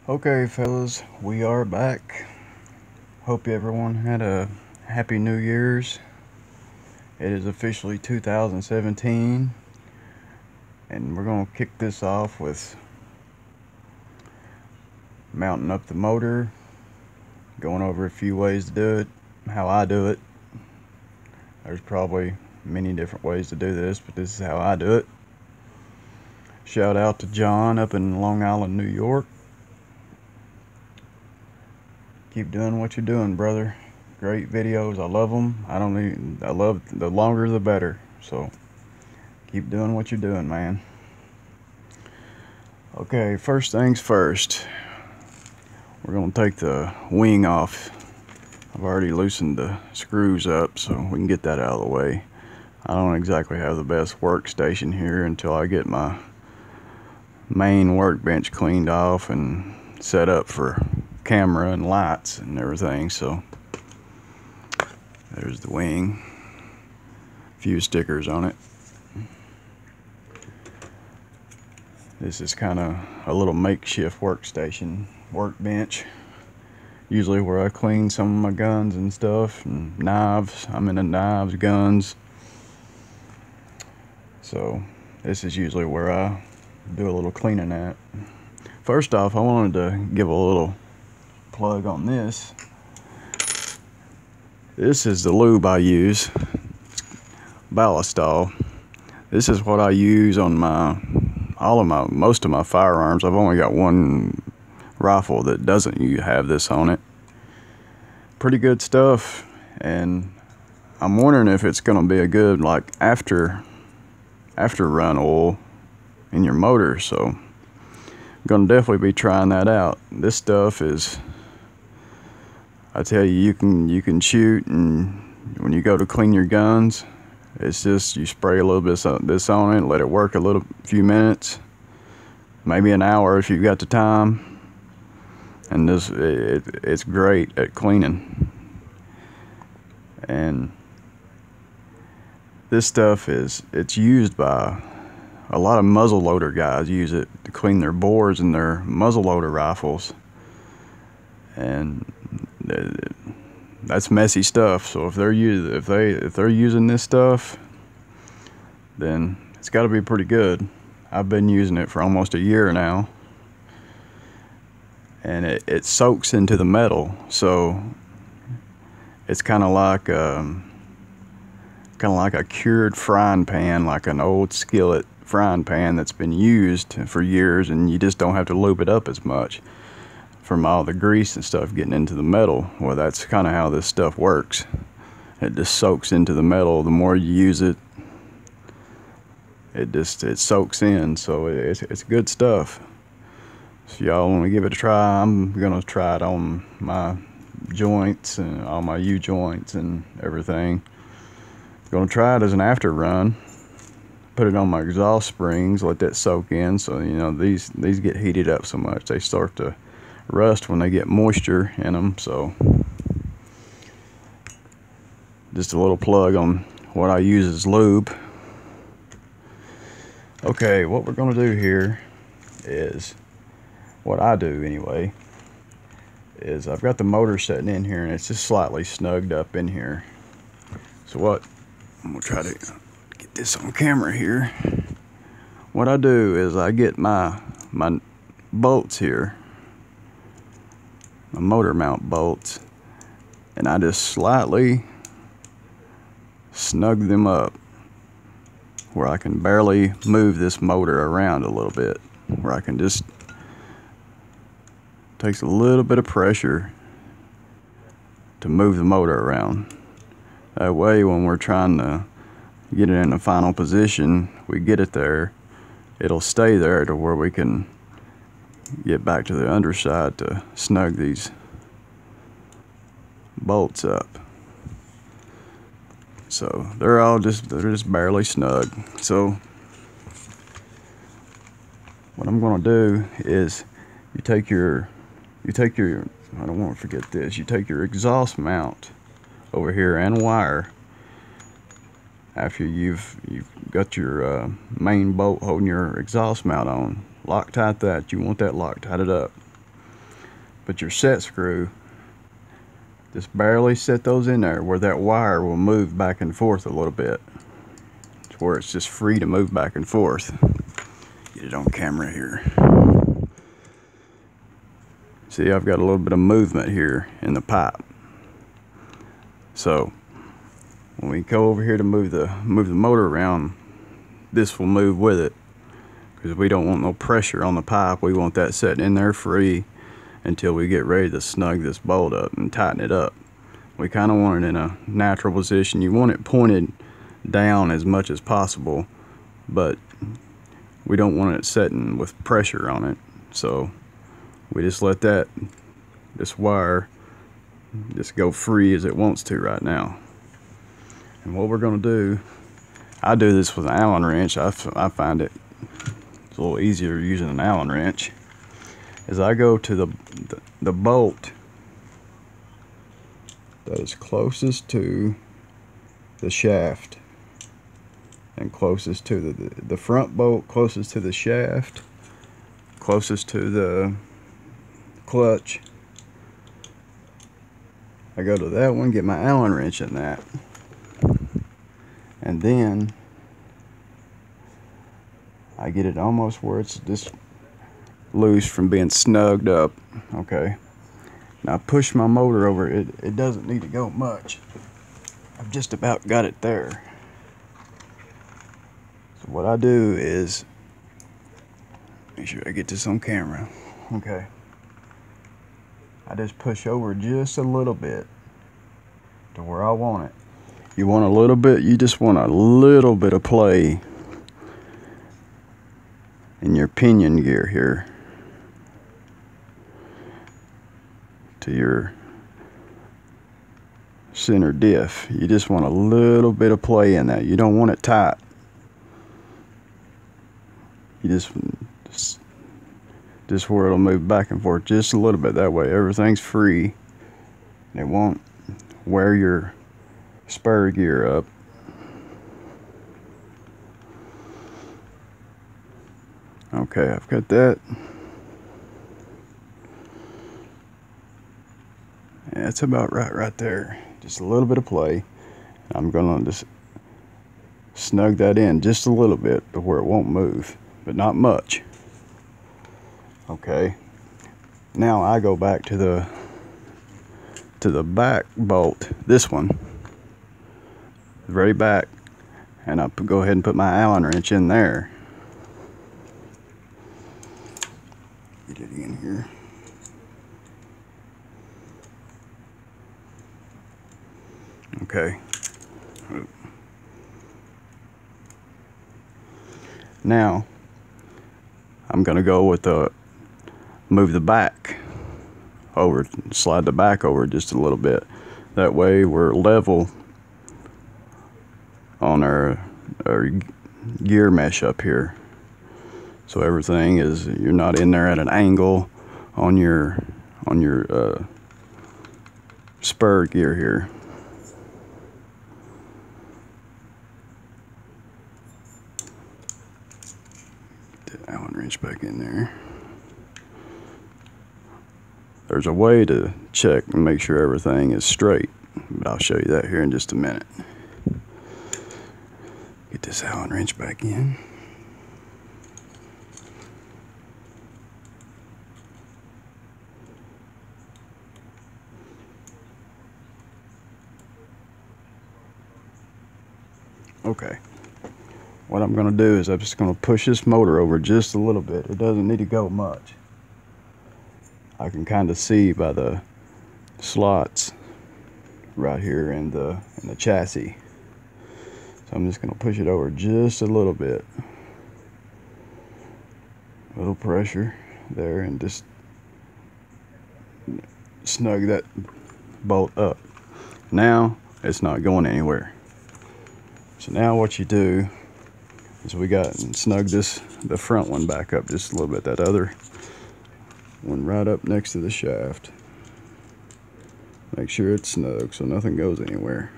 Okay, fellas, we are back. Hope everyone had a happy New Year's. It is officially 2017, and we're going to kick this off with mounting up the motor, going over a few ways to do it, how I do it. There's probably many different ways to do this, but this is how I do it. Shout out to John up in Long Island, New York. Keep doing what you're doing, brother. Great videos. I love them. I love the longer the better. So keep doing what you're doing, man. Okay, first things first. We're going to take the wing off. I've already loosened the screws up so we can get that out of the way. I don't exactly have the best workstation here until I get my main workbench cleaned off and set up for camera and lights and everything. So there's the wing, a few stickers on it. This is kind of a little makeshift workbench, usually where I clean some of my guns and stuff and knives. I'm into knives, guns, so this is usually where I do a little cleaning at. First off, I wanted to give a little plug on this. This is the lube I use, Ballistol. This is what I use on most of my firearms. I've only got one rifle that doesn't have this on it. Pretty good stuff, and I'm wondering if it's gonna be a good like after run oil in your motor. So I'm gonna definitely be trying that out. This stuff is, I tell you, you can shoot, and when you go to clean your guns, it's just you spray a little bit of this on it, let it work a few minutes, maybe an hour if you've got the time, and it's great at cleaning. And this stuff it's used by a lot of muzzleloader guys. Use it to clean their bores and their muzzleloader rifles, and that's messy stuff. So if they're using this stuff, then it's got to be pretty good. I've been using it for almost a year now, and it soaks into the metal, so it's kind of like a cured frying pan, like an old skillet frying pan that's been used for years, and you just don't have to lube it up as much from all the grease and stuff getting into the metal. Well, that's kind of how this stuff works. It just soaks into the metal. The more you use it, it soaks in. So it's good stuff. So y'all want to give it a try? I'm gonna try it on my joints and all my U-joints and everything. Gonna try it as an after run. Put it on my exhaust springs, let that soak in. So you know these get heated up so much they start to rust when they get moisture in them. So just a little plug on what I use as lube. Okay, what we're gonna do here is, what I do anyway, is I've got the motor sitting in here and it's just slightly snugged up in here. So what I'm gonna try to get this on camera here. What I do is I get my bolts here, my motor mount bolts, and I just slightly snug them up where I can barely move this motor around a little bit, where I can just, takes a little bit of pressure to move the motor around. That way when we're trying to get it in the final position, we get it there, it'll stay there to where we can get back to the underside to snug these bolts up. So they're just barely snug. So what I'm going to do is you take your I don't want to forget this, you take your exhaust mount over here and wire. After you've got your main bolt holding your exhaust mount on, Loctite that. You want that Loctited up. But your set screw, just barely set those in there where that wire will move back and forth a little bit. It's where it's just free to move back and forth. Get it on camera here. See, I've got a little bit of movement here in the pipe. So when we go over here to move the motor around, this will move with it, because we don't want no pressure on the pipe. We want that sitting in there free until we get ready to snug this bolt up and tighten it up. We kind of want it in a natural position. You want it pointed down as much as possible, but we don't want it sitting with pressure on it. So we just let this wire just go free as it wants to right now. And what we're going to do, I do this with an Allen wrench. I find it's a little easier using an Allen wrench. As I go to the bolt that is closest to the shaft and closest to the front bolt, closest to the shaft, closest to the clutch, I go to that one, get my Allen wrench in that, and then I get it almost where it's just loose from being snugged up. Okay, now I push my motor over. It doesn't need to go much. I've just about got it there. So what I do is make sure I get this on camera. Okay, I just push over just a little bit to where I want it. You want a little bit, you just want a little bit of play in your pinion gear here to your center diff. You just want a little bit of play in that. You don't want it tight. You just where it'll move back and forth just a little bit. That way everything's free and it won't wear your spur gear up. Okay, I've got that. Yeah, it's about right there. Just a little bit of play. I'm gonna just snug that in just a little bit to where it won't move, but not much. Okay, now I go back to the back bolt, this one, the very back, and I go ahead and put my Allen wrench in there. Get it in here. Okay. Now I'm gonna go with move the back over, slide the back over just a little bit. That way we're level on our gear mesh up here. So everything is, you're not in there at an angle on your spur gear here. Get the Allen wrench back in there. There's a way to check and make sure everything is straight, but I'll show you that here in just a minute. Get this Allen wrench back in. Okay, what I'm going to do is I'm just going to push this motor over just a little bit. It doesn't need to go much. I can kind of see by the slots right here in the chassis. So I'm just going to push it over just a little bit. A little pressure there, and just snug that bolt up. Now it's not going anywhere. So now what you do is we got snug the front one back up just a little bit. That other one right up next to the shaft. Make sure it's snug so nothing goes anywhere.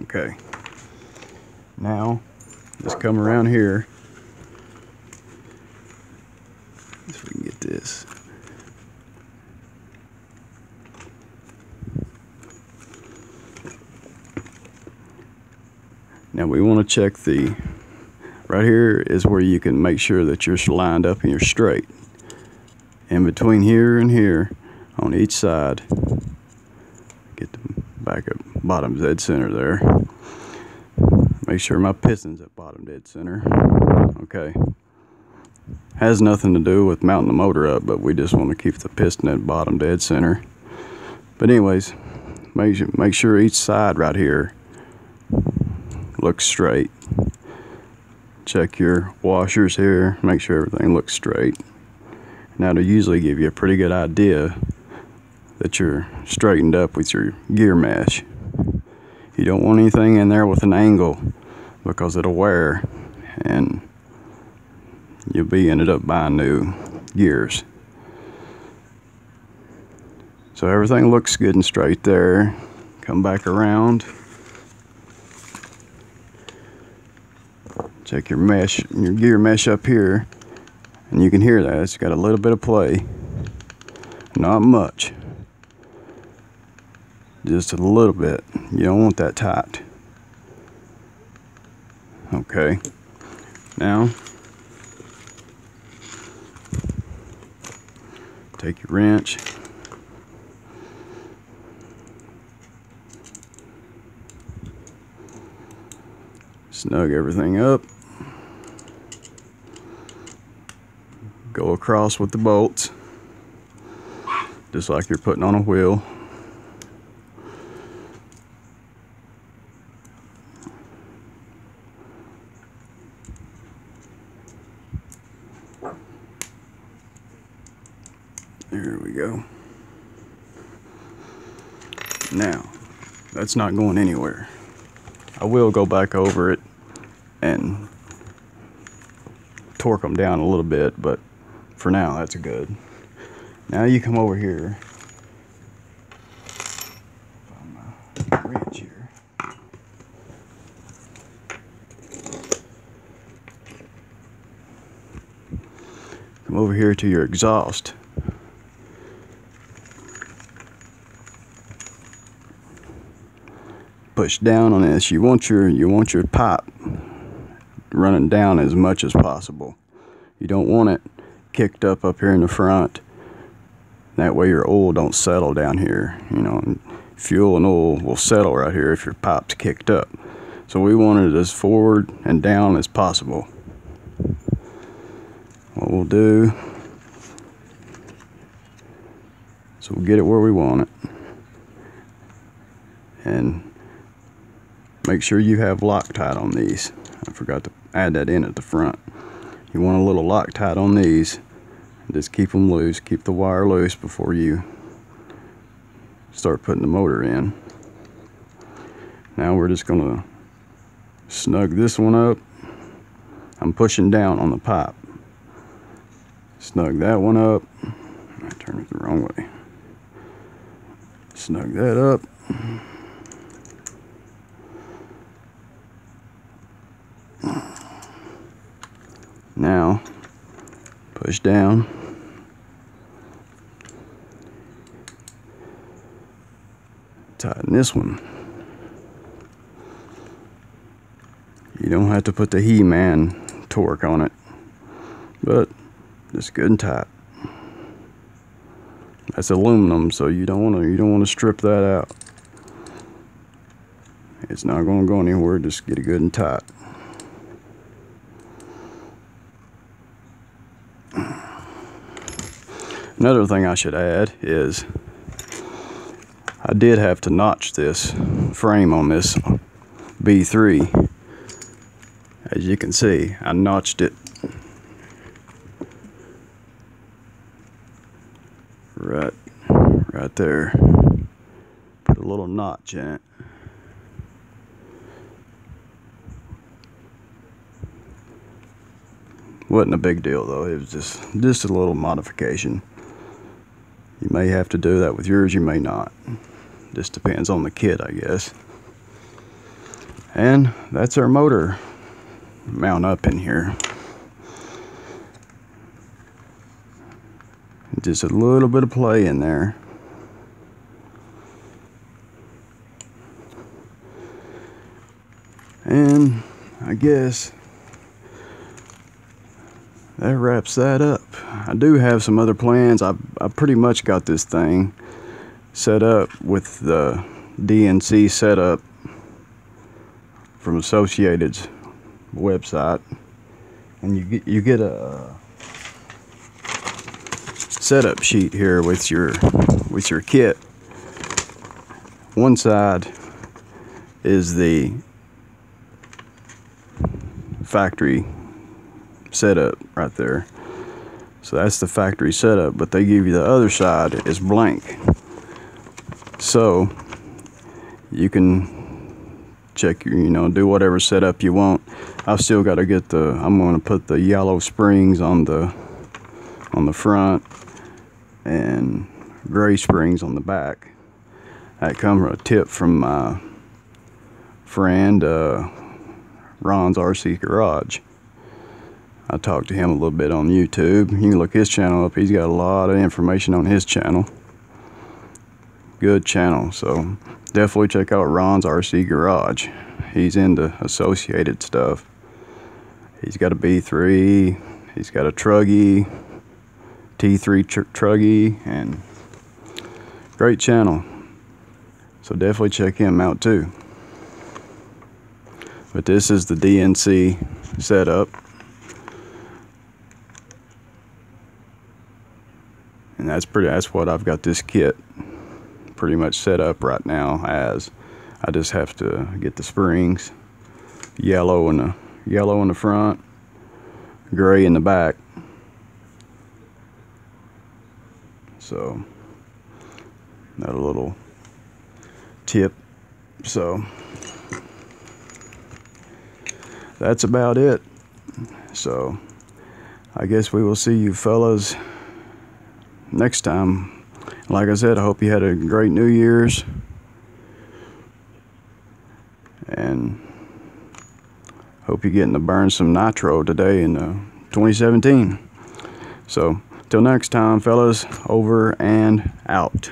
Okay. Now just come around here. If we can get this. Now we want to check right here is where you can make sure that you're lined up and you're straight. In between here and here on each side, get the back up bottom dead center there. Make sure my piston's at bottom dead center. Okay. Has nothing to do with mounting the motor up, but we just want to keep the piston at bottom dead center. But anyways, make sure each side right here looks straight. Check your washers here, make sure everything looks straight. Now to usually give you a pretty good idea that you're straightened up with your gear mesh. You don't want anything in there with an angle because it'll wear and you'll be ended up buying new gears. So everything looks good and straight there. Come back around. Check your mesh, your gear mesh up here, and you can hear that it's got a little bit of play. Not much. Just a little bit. You don't want that tight. Okay. Now, take your wrench. Snug everything up. Go across with the bolts, just like you're putting on a wheel. There we go. Now, that's not going anywhere. I will go back over it and torque them down a little bit, but for now that's good. Now you come over here, find my wrench here. Come over here to your exhaust. Push down on this. You want your pipe running down as much as possible. You don't want it kicked up here in the front. That way your oil don't settle down here. You know, fuel and oil will settle right here if your pipe's kicked up. So we want it as forward and down as possible. What we'll do, so we'll get it where we want it. And make sure you have Loctite on these. I forgot to add that in at the front. You want a little Loctite on these. Just keep them loose, keep the wire loose before you start putting the motor in. Now we're just gonna snug this one up. I'm pushing down on the pipe. Snug that one up. I turned it the wrong way. Snug that up. Now, push down. Tighten this one. You don't have to put the He-Man torque on it, but it's good and tight. That's aluminum, so you don't want to strip that out. It's not going to go anywhere. Just get it good and tight. Another thing I should add is I did have to notch this frame on this B3. As you can see, I notched it right there. Put a little notch in it. Wasn't a big deal though. It was just a little modification. You may have to do that with yours, you may not. Just depends on the kit, I guess. And that's our motor mount up in here. Just a little bit of play in there. And I guess that wraps that up. I do have some other plans. I pretty much got this thing set up with the DNC setup from Associated's website, and you get a setup sheet here with your kit. One side is the factory setup right there, so that's the factory setup, but they give you the other side is blank, so you can check your, do whatever setup you want. I've still got to get I'm going to put the yellow springs on the front and gray springs on the back. That comes from a tip from my friend Ron's RC Garage. I talked to him a little bit on YouTube. You can look his channel up. He's got a lot of information on his channel. Good channel, so definitely check out Ron's RC Garage. He's into Associated stuff. He's got a B3, he's got a Truggy, T3 Truggy, and great channel. So definitely check him out too. But this is the DNC setup. And that's what I've got this kit pretty much set up right now as. I just have to get the springs, yellow in the front, gray in the back. So that a little tip. So that's about it. So I guess we will see you fellas next time. Like I said, I hope you had a great New Year's, and hope you're getting to burn some nitro today in 2017. So till next time, fellas, over and out.